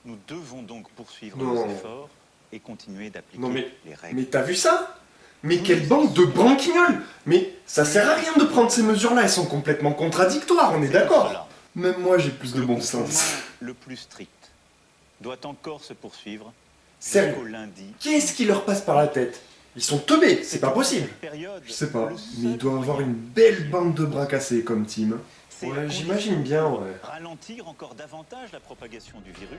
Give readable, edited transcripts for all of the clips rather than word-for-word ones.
Nous devons donc poursuivre Non. nos efforts et continuer d'appliquer Non mais les règles. Mais t'as vu ça? Mais quelle bande de branquignoles! Mais ça sert à rien de prendre ces mesures-là, elles sont complètement contradictoires, on est C'est pour d'accord? cela Même moi j'ai plus que de le bon confinement sens. le plus strict doit encore se poursuivre Sérieux? jusqu'au lundi. Qu'est-ce qui leur passe par la tête? Ils sont teubés, c'est pas possible! Cette période, Je sais pas, le mais il seul doit avoir moyen une belle bande de bras cassés comme team. c'est Ouais, la j'imagine condition bien, pour ouais. ralentir encore davantage la propagation du virus.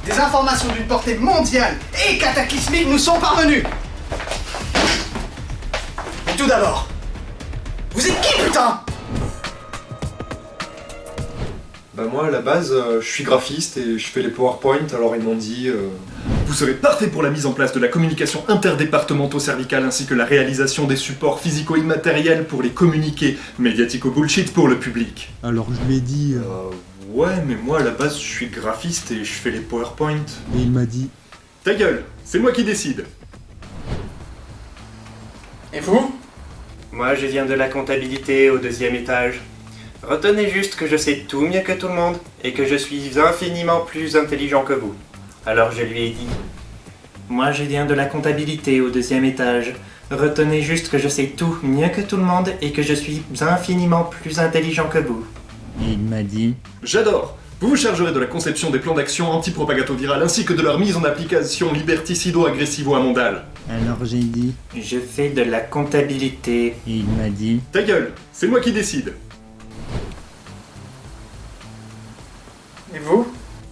Des informations d'une portée mondiale et cataclysmique nous sont parvenues. Mais tout d'abord, vous êtes qui, putain? Bah moi à la base je suis graphiste et je fais les PowerPoint, alors ils m'ont dit vous serez parfait pour la mise en place de la communication interdépartementaux-cervicale ainsi que la réalisation des supports physico-immatériels pour les communiqués médiatico-bullshit pour le public. Alors je lui ai dit, Ouais mais moi à la base je suis graphiste et je fais les PowerPoint. et il m'a dit, Ta gueule, c'est moi qui décide. Et vous? Moi, je viens de la comptabilité au 2e étage. Retenez juste que je sais tout mieux que tout le monde et que je suis infiniment plus intelligent que vous. Alors je lui ai dit. Moi, je viens de la comptabilité au 2e étage. Retenez juste que je sais tout mieux que tout le monde et que je suis infiniment plus intelligent que vous. et il m'a dit, J'adore. Vous vous chargerez de la conception des plans d'action anti-propagato-virale ainsi que de leur mise en application liberticido-agressivo-amondale. alors j'ai dit, Je fais de la comptabilité. et il m'a dit, Ta gueule, c'est moi qui décide. Et vous?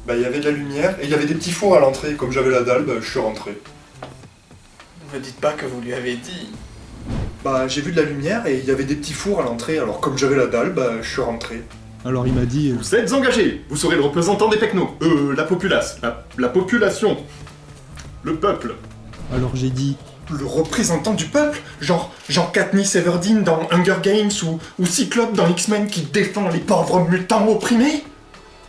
Bah il y avait de la lumière et il y avait des petits fours à l'entrée, comme j'avais la dalle, bah je suis rentré. Ne me dites pas que vous lui avez dit. Bah j'ai vu de la lumière et il y avait des petits fours à l'entrée, alors comme j'avais la dalle, bah je suis rentré. alors il m'a dit, Vous êtes engagés, vous serez le représentant des pecnos, la populace, la population, le peuple. alors j'ai dit, Le représentant du peuple? Genre Katniss Everdeen dans Hunger Games ou Cyclope dans X-Men qui défend les pauvres mutants opprimés?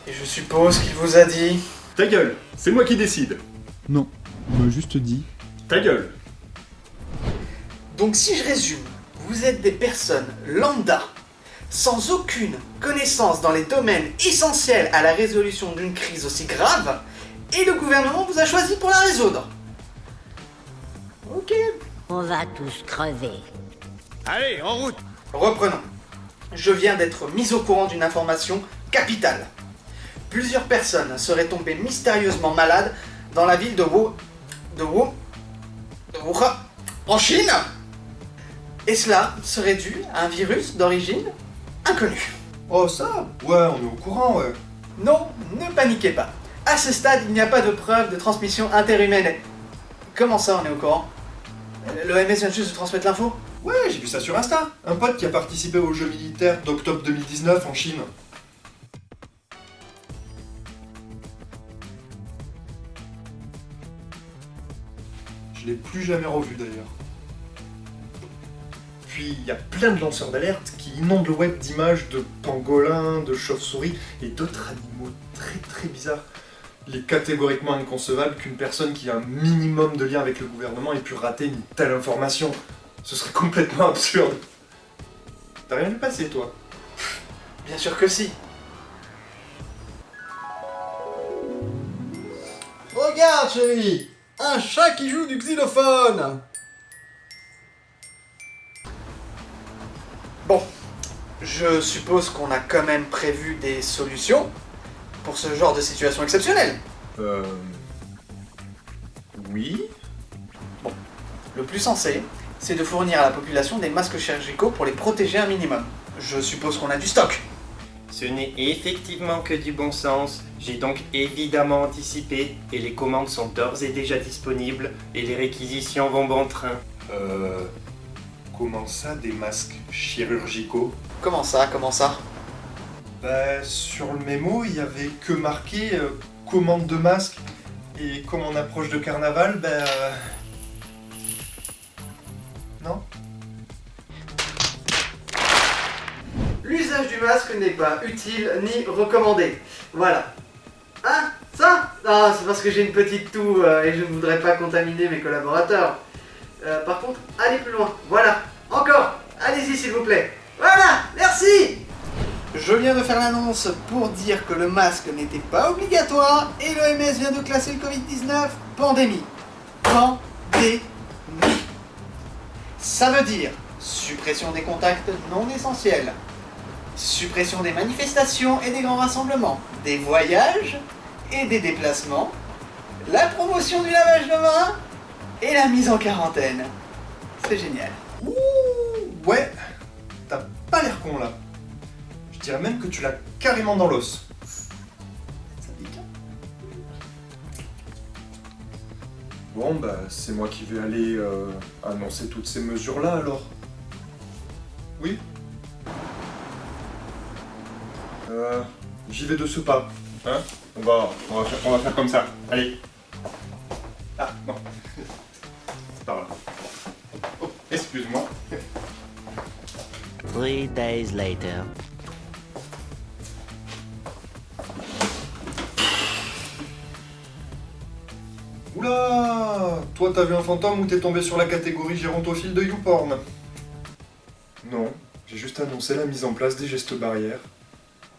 Et je suppose qu'il vous a dit... Ta gueule, c'est moi qui décide. non, il m'a juste dit, Ta gueule. Donc si je résume, vous êtes des personnes lambda, sans aucune connaissance dans les domaines essentiels à la résolution d'une crise aussi grave, et le gouvernement vous a choisi pour la résoudre. Ok. On va tous crever. Allez, en route! Reprenons. Je viens d'être mis au courant d'une information capitale. Plusieurs personnes seraient tombées mystérieusement malades dans la ville de Wuhan, en Chine. Et cela serait dû à un virus d'origine inconnue. Oh ça? Ouais, on est au courant, ouais. Non, ne paniquez pas. À ce stade, il n'y a pas de preuve de transmission interhumaine. Comment ça, on est au courant? L'OMS vient juste de transmettre l'info? Ouais, j'ai vu ça sur Insta. Un pote qui a participé aux Jeux militaires d'octobre 2019 en Chine. Je l'ai plus jamais revu d'ailleurs. Puis il y a plein de lanceurs d'alerte qui inondent le web d'images de pangolins, de chauves-souris et d'autres animaux très bizarres. Il est catégoriquement inconcevable qu'une personne qui a un minimum de lien avec le gouvernement ait pu rater une telle information. Ce serait complètement absurde. T'as rien vu passer, toi? Bien sûr que si. Regarde, chérie, un chat qui joue du xylophone. Bon, je suppose qu'on a quand même prévu des solutions pour ce genre de situation exceptionnelle. Oui. Le plus sensé c'est de fournir à la population des masques chirurgicaux pour les protéger un minimum. Je suppose qu'on a du stock. Ce n'est effectivement que du bon sens. J'ai donc évidemment anticipé et les commandes sont d'ores et déjà disponibles et les réquisitions vont bon train. Comment ça, des masques chirurgicaux? Comment ça? Bah, sur le mémo, il y avait que marqué commande de masque. Et comme on approche de carnaval, non? L'usage du masque n'est pas utile ni recommandé. Voilà. Hein? Ça? Ah, c'est parce que j'ai une petite toux et je ne voudrais pas contaminer mes collaborateurs. Par contre, allez plus loin. Voilà. Encore. Allez-y s'il vous plaît. Voilà. Merci. Je viens de faire l'annonce pour dire que le masque n'était pas obligatoire et l'OMS vient de classer le Covid-19 pandémie. Pandémie. Ça veut dire suppression des contacts non essentiels, suppression des manifestations et des grands rassemblements, des voyages et des déplacements, la promotion du lavage de mains et la mise en quarantaine. C'est génial. Ouh, ouais, t'as pas l'air con là. Je dirais même que tu l'as carrément dans l'os. Ça pique. Bon, bah, c'est moi qui vais aller annoncer toutes ces mesures-là alors. Oui? J'y vais de ce pas. Hein? On va faire comme ça. Allez. Ah, non. C'est par là. Oh, excuse-moi. 3 days later. Oula! Toi, t'as vu un fantôme ou t'es tombé sur la catégorie gérontophile de YouPorn? Non, j'ai juste annoncé la mise en place des gestes barrières.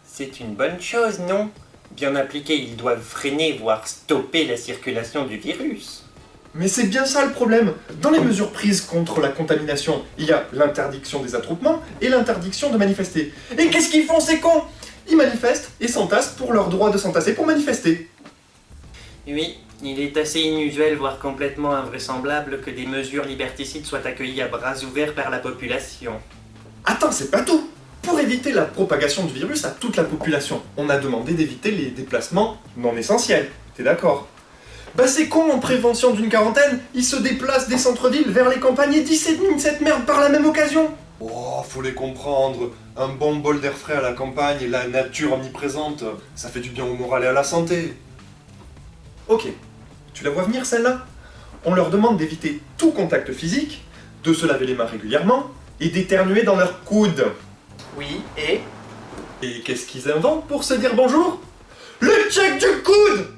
C'est une bonne chose, non? Bien appliqués, ils doivent freiner, voire stopper la circulation du virus. Mais c'est bien ça le problème. Dans les mesures prises contre la contamination, il y a l'interdiction des attroupements et l'interdiction de manifester. Et qu'est-ce qu'ils font ces cons? Ils manifestent et s'entassent pour leur droit de s'entasser pour manifester. Oui, il est assez inusuel, voire complètement invraisemblable que des mesures liberticides soient accueillies à bras ouverts par la population. Attends, c'est pas tout. Pour éviter la propagation du virus à toute la population, on a demandé d'éviter les déplacements non essentiels. T'es d'accord? Bah c'est con, en prévention d'une quarantaine, ils se déplacent des centres-villes vers les campagnes et disséminent cette merde par la même occasion. Oh, faut les comprendre. Un bon bol d'air frais à la campagne et la nature omniprésente, ça fait du bien au moral et à la santé. Ok, tu la vois venir celle-là? On leur demande d'éviter tout contact physique, de se laver les mains régulièrement et d'éternuer dans leurs coudes. Oui, et Et qu'est-ce qu'ils inventent pour se dire bonjour? Le check du coude!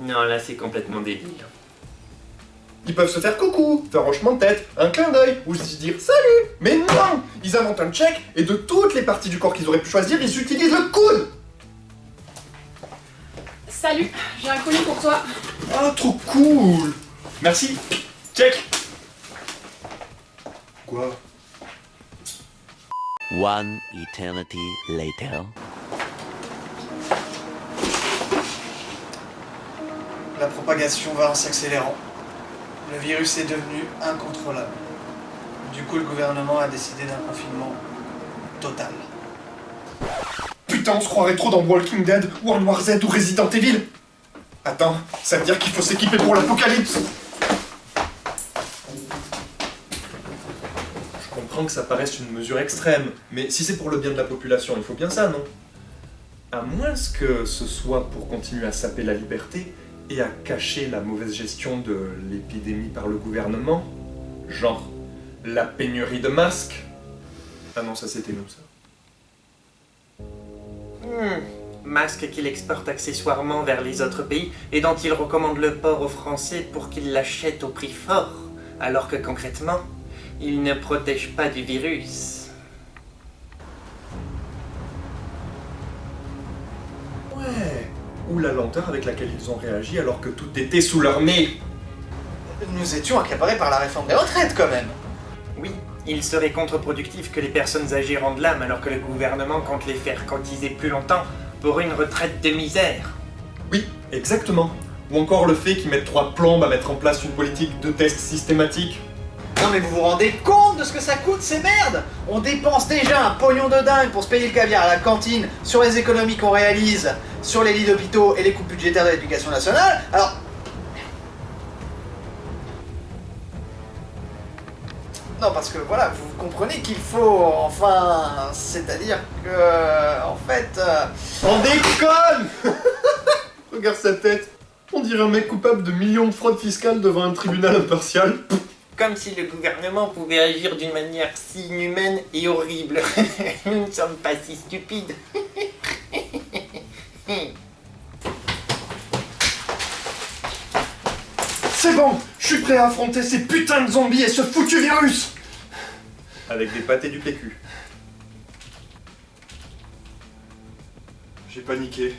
Non, là c'est complètement débile. Ils peuvent se faire coucou, faire un hochement de tête, un clin d'œil, ou se dire salut! Mais non! Ils inventent un check et de toutes les parties du corps qu'ils auraient pu choisir, ils utilisent le coude! Salut, j'ai un colis pour toi. Ah, trop cool! Merci! Check! Quoi? One eternity later. la propagation va en s'accélérant. Le virus est devenu incontrôlable. Du coup, le gouvernement a décidé d'un confinement total. Putain, on se croirait trop dans Walking Dead, World War Z ou Resident Evil. Attends, ça veut dire qu'il faut s'équiper pour l'apocalypse. Je comprends que ça paraisse une mesure extrême, mais si c'est pour le bien de la population, il faut bien ça, non? À moins que ce soit pour continuer à saper la liberté et à cacher la mauvaise gestion de l'épidémie par le gouvernement, genre la pénurie de masques. Ah non, ça c'était nous, ça. Masque qu'il exporte accessoirement vers les autres pays et dont il recommande le port aux Français pour qu'ils l'achètent au prix fort, alors que concrètement, il ne protège pas du virus. Ouais, ou la lenteur avec laquelle ils ont réagi alors que tout était sous leur nez. Nous étions accaparés par la réforme des retraites quand même. Oui, il serait contre-productif que les personnes âgées rendent l'âme alors que le gouvernement compte les faire cotiser plus longtemps pour une retraite de misère. Oui, exactement. Ou encore le fait qu'ils mettent 3 plombes à mettre en place une politique de tests systématique. Non mais vous vous rendez compte de ce que ça coûte ces merdes? On dépense déjà un pognon de dingue pour se payer le caviar à la cantine, sur les économies qu'on réalise, sur les lits d'hôpitaux et les coupes budgétaires de l'éducation nationale, alors... Non parce que voilà, vous comprenez qu'il faut, enfin... C'est-à-dire que... En fait... On déconne. Regarde sa tête. On dirait un mec coupable de millions de fraudes fiscales devant un tribunal impartial. Comme si le gouvernement pouvait agir d'une manière si inhumaine et horrible. Nous ne sommes pas si stupides. C'est bon, je suis prêt à affronter ces putains de zombies et ce foutu virus. Avec des pâtés du PQ. J'ai paniqué.